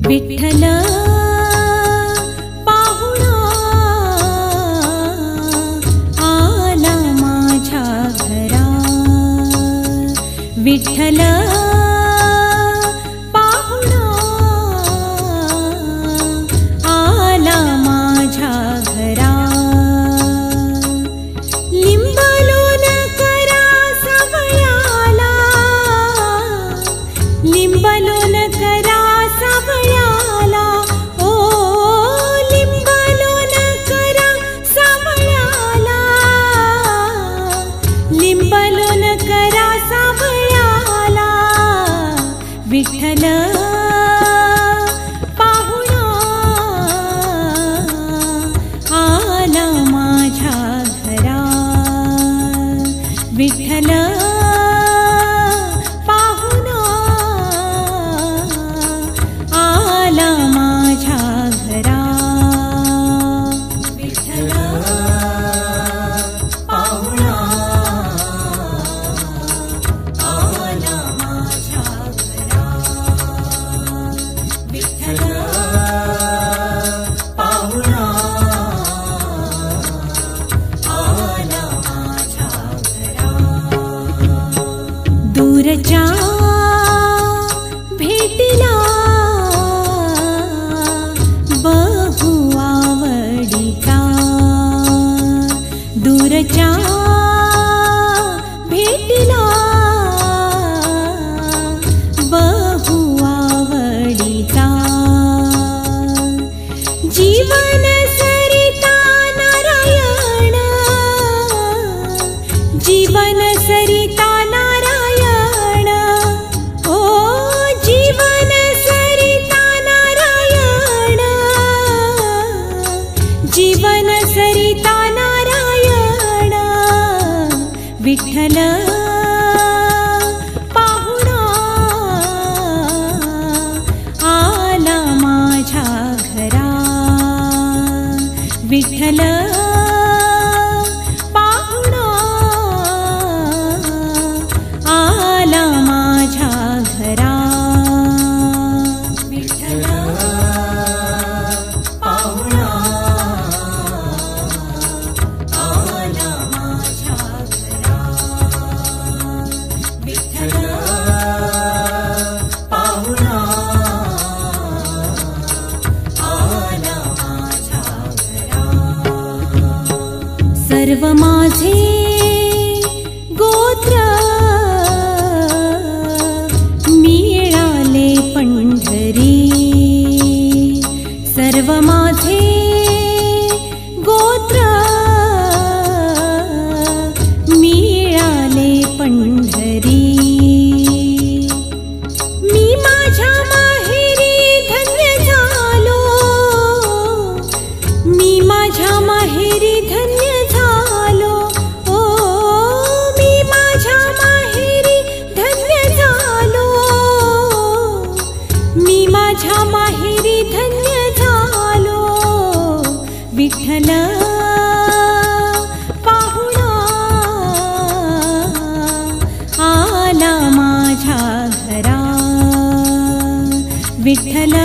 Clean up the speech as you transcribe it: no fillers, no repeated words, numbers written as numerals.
विठ्ठल पाहुणा आला माझ्या घरा, विठ्ठल पाहुणा आला माझ्या घरा, लिंबलोन करा सावळ्याला, लिंबलोन करा सावळ्याला, ओ लिंबलोन करा सावळ्याला, लिंबलोन करा सावळ्याला, विठ्ठल पाहुणा आला माझ्या घरा, विठ्ठल पाहुणा आला माझ्या घरा, विठ्ठल पाहुणा दूरच्या भेटीला बहु आवडीचा, दूरच्या भेटीला बहु आवडीचा, जीवन सरिता नारायण, जीवन सरिता नारायण, ओ जीवन सरिता नारायण, जीवन सरिता नारायण, विठ्ठल पाहुणा आला माझ्या घरा, विठ्ठल पाहुणा आला माझ्या घरा, विठ्ठल पाहुणा आला माझ्या घरा, विठ्ठल पाहुणा आला माझ्या घरा. सर्व माझे गोत्र मिळाले पंढरी, सर्व माझे गोत्र मिळाले पंढरी, मी माझ्या माहेरी धन्य झालो, मी माझ्या माहेरी धन्य झालो, ओ मी माझ्या माहेरी धन्य झालो, मी माझ्या माहेरी धन्य झालो, विठ्ठल पाहुणा आला माझ्या घरा, विठ्ठल